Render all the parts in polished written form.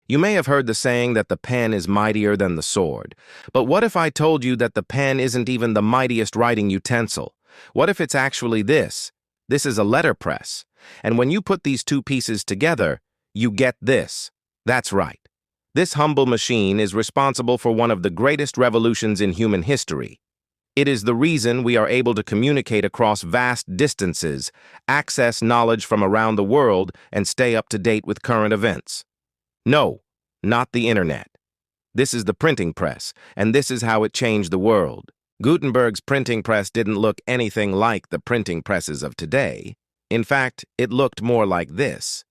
You may have heard the saying that the pen is mightier than the sword. But what if I told you that the pen isn't even the mightiest writing utensil? What if it's actually this? This is a letterpress. And when you put these two pieces together, you get this. That's right. This humble machine is responsible for one of the greatest revolutions in human history. It is the reason we are able to communicate across vast distances, access knowledge from around the world, and stay up to date with current events. No, not the internet. This is the printing press, and this is how it changed the world. Gutenberg's printing press didn't look anything like the printing presses of today. In fact, it looked more like this.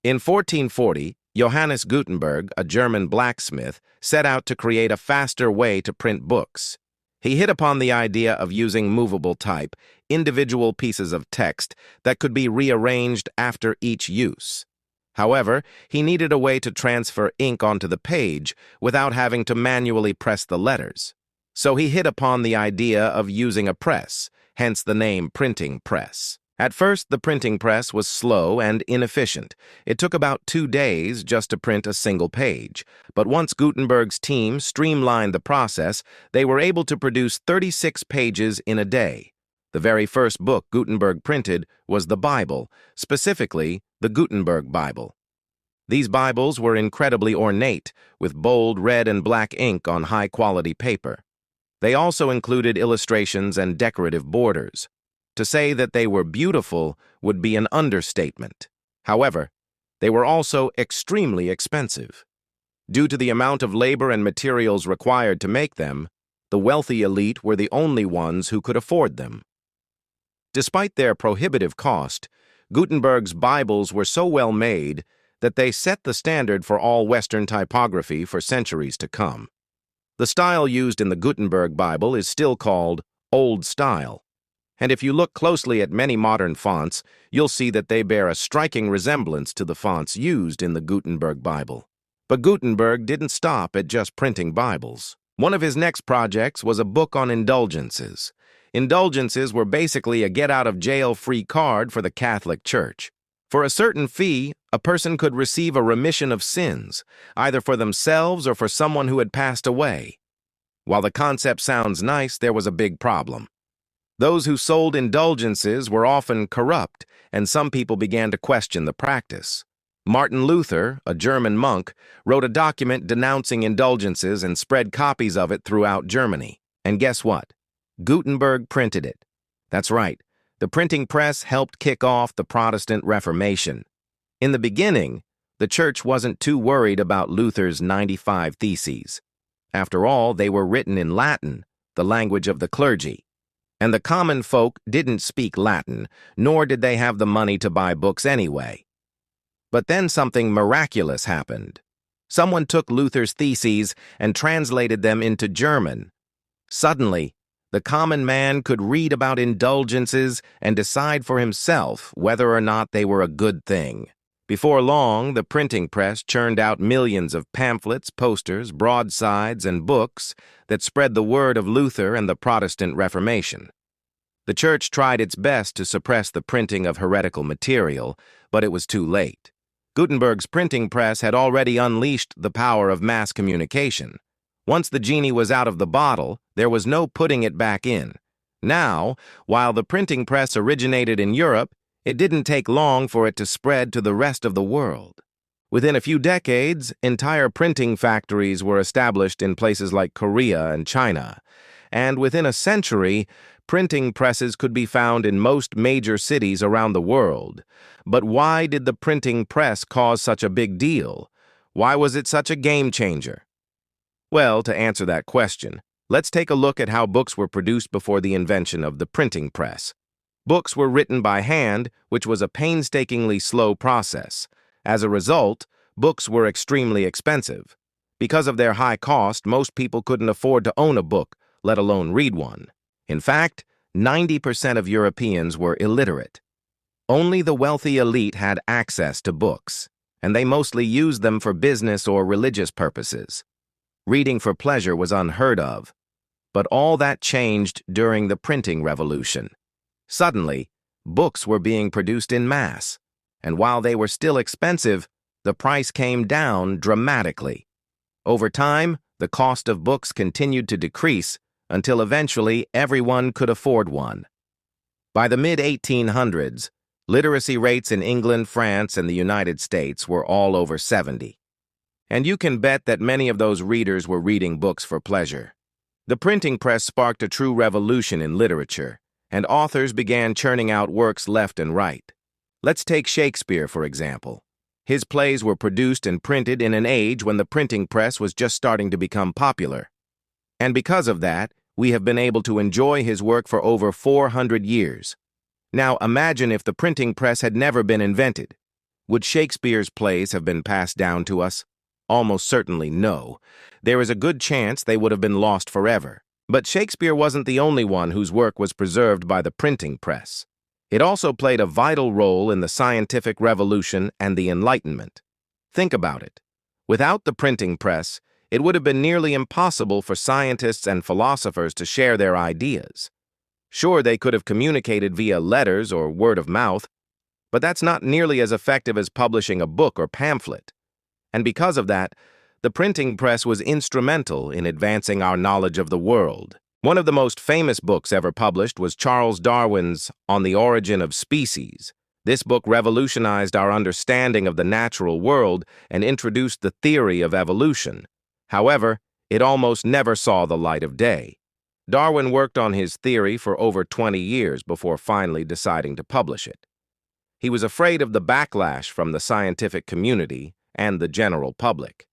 In 1440, Johannes Gutenberg, a German blacksmith, set out to create a faster way to print books. He hit upon the idea of using movable type, individual pieces of text that could be rearranged after each use. However, he needed a way to transfer ink onto the page without having to manually press the letters. So he hit upon the idea of using a press, hence the name printing press. At first, the printing press was slow and inefficient. It took about 2 days just to print a single page. But once Gutenberg's team streamlined the process, they were able to produce 36 pages in a day. The very first book Gutenberg printed was the Bible, specifically the Gutenberg Bible. These Bibles were incredibly ornate, with bold red and black ink on high-quality paper. They also included illustrations and decorative borders. To say that they were beautiful would be an understatement. However, they were also extremely expensive. Due to the amount of labor and materials required to make them, the wealthy elite were the only ones who could afford them. Despite their prohibitive cost, Gutenberg's Bibles were so well made that they set the standard for all Western typography for centuries to come. The style used in the Gutenberg Bible is still called Old Style. And if you look closely at many modern fonts, you'll see that they bear a striking resemblance to the fonts used in the Gutenberg Bible. But Gutenberg didn't stop at just printing Bibles. One of his next projects was a book on indulgences. Indulgences were basically a get-out-of-jail-free card for the Catholic Church. For a certain fee, a person could receive a remission of sins, either for themselves or for someone who had passed away. While the concept sounds nice, there was a big problem. Those who sold indulgences were often corrupt, and some people began to question the practice. Martin Luther, a German monk, wrote a document denouncing indulgences and spread copies of it throughout Germany. And guess what? Gutenberg printed it. That's right. The printing press helped kick off the Protestant Reformation. In the beginning, the church wasn't too worried about Luther's 95 Theses. After all, they were written in Latin, the language of the clergy. And the common folk didn't speak Latin, nor did they have the money to buy books anyway. But then something miraculous happened. Someone took Luther's theses and translated them into German. Suddenly, the common man could read about indulgences and decide for himself whether or not they were a good thing. Before long, the printing press churned out millions of pamphlets, posters, broadsides, and books that spread the word of Luther and the Protestant Reformation. The church tried its best to suppress the printing of heretical material, but it was too late. Gutenberg's printing press had already unleashed the power of mass communication. Once the genie was out of the bottle, there was no putting it back in. Now, while the printing press originated in Europe, it didn't take long for it to spread to the rest of the world. Within a few decades, entire printing factories were established in places like Korea and China. And within a century, printing presses could be found in most major cities around the world. But why did the printing press cause such a big deal? Why was it such a game changer? Well, to answer that question, let's take a look at how books were produced before the invention of the printing press. Books were written by hand, which was a painstakingly slow process. As a result, books were extremely expensive. Because of their high cost, most people couldn't afford to own a book, let alone read one. In fact, 90% of Europeans were illiterate. Only the wealthy elite had access to books, and they mostly used them for business or religious purposes. Reading for pleasure was unheard of. But all that changed during the printing revolution. Suddenly, books were being produced in mass, and while they were still expensive, the price came down dramatically. Over time, the cost of books continued to decrease until eventually everyone could afford one. By the mid-1800s, literacy rates in England, France, and the United States were all over 70. And you can bet that many of those readers were reading books for pleasure. The printing press sparked a true revolution in literature, and authors began churning out works left and right. Let's take Shakespeare, for example. His plays were produced and printed in an age when the printing press was just starting to become popular. And because of that, we have been able to enjoy his work for over 400 years. Now imagine if the printing press had never been invented. Would Shakespeare's plays have been passed down to us? Almost certainly no. There is a good chance they would have been lost forever. But Shakespeare wasn't the only one whose work was preserved by the printing press. It also played a vital role in the scientific revolution and the Enlightenment. Think about it. Without the printing press, it would have been nearly impossible for scientists and philosophers to share their ideas. Sure, they could have communicated via letters or word of mouth, but that's not nearly as effective as publishing a book or pamphlet. And because of that, the printing press was instrumental in advancing our knowledge of the world. One of the most famous books ever published was Charles Darwin's On the Origin of Species. This book revolutionized our understanding of the natural world and introduced the theory of evolution. However, it almost never saw the light of day. Darwin worked on his theory for over 20 years before finally deciding to publish it. He was afraid of the backlash from the scientific community and the general public.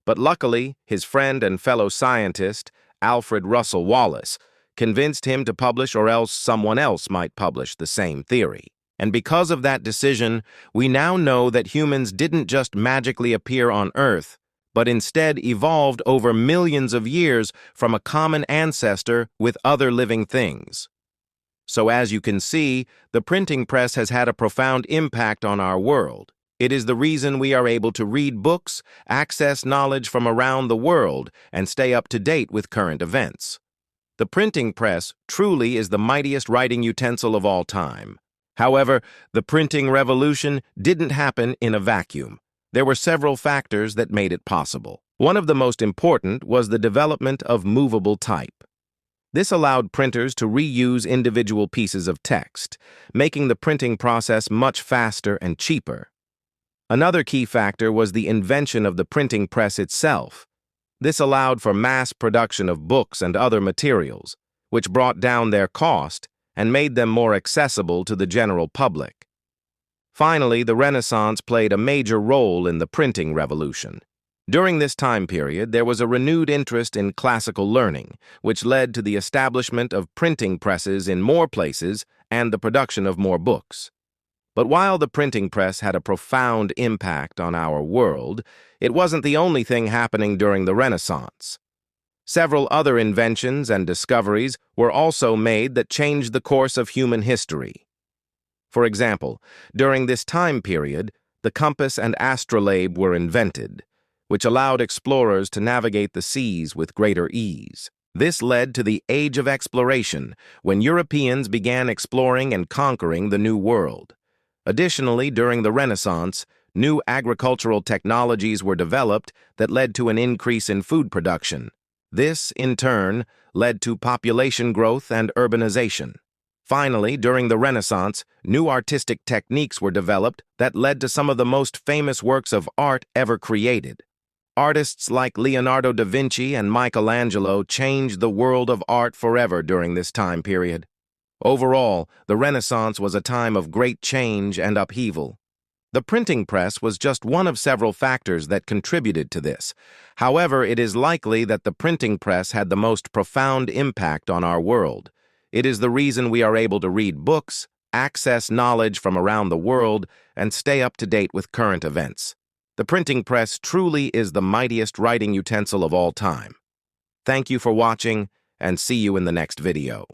But luckily, his friend and fellow scientist, Alfred Russel Wallace, convinced him to publish, or else someone else might publish the same theory. And because of that decision, we now know that humans didn't just magically appear on Earth, but instead evolved over millions of years from a common ancestor with other living things. So as you can see, the printing press has had a profound impact on our world. It is the reason we are able to read books, access knowledge from around the world, and stay up to date with current events. The printing press truly is the mightiest writing utensil of all time. However, the printing revolution didn't happen in a vacuum. There were several factors that made it possible. One of the most important was the development of movable type. This allowed printers to reuse individual pieces of text, making the printing process much faster and cheaper. Another key factor was the invention of the printing press itself. This allowed for mass production of books and other materials, which brought down their cost and made them more accessible to the general public. Finally, the Renaissance played a major role in the printing revolution. During this time period, there was a renewed interest in classical learning, which led to the establishment of printing presses in more places and the production of more books. But while the printing press had a profound impact on our world, it wasn't the only thing happening during the Renaissance. Several other inventions and discoveries were also made that changed the course of human history. For example, during this time period, the compass and astrolabe were invented, which allowed explorers to navigate the seas with greater ease. This led to the Age of Exploration, when Europeans began exploring and conquering the New World. Additionally, during the Renaissance, new agricultural technologies were developed that led to an increase in food production. This, in turn, led to population growth and urbanization. Finally, during the Renaissance, new artistic techniques were developed that led to some of the most famous works of art ever created. Artists like Leonardo da Vinci and Michelangelo changed the world of art forever during this time period. Overall, the Renaissance was a time of great change and upheaval. The printing press was just one of several factors that contributed to this. However, it is likely that the printing press had the most profound impact on our world. It is the reason we are able to read books, access knowledge from around the world, and stay up to date with current events. The printing press truly is the mightiest writing utensil of all time. Thank you for watching, and see you in the next video.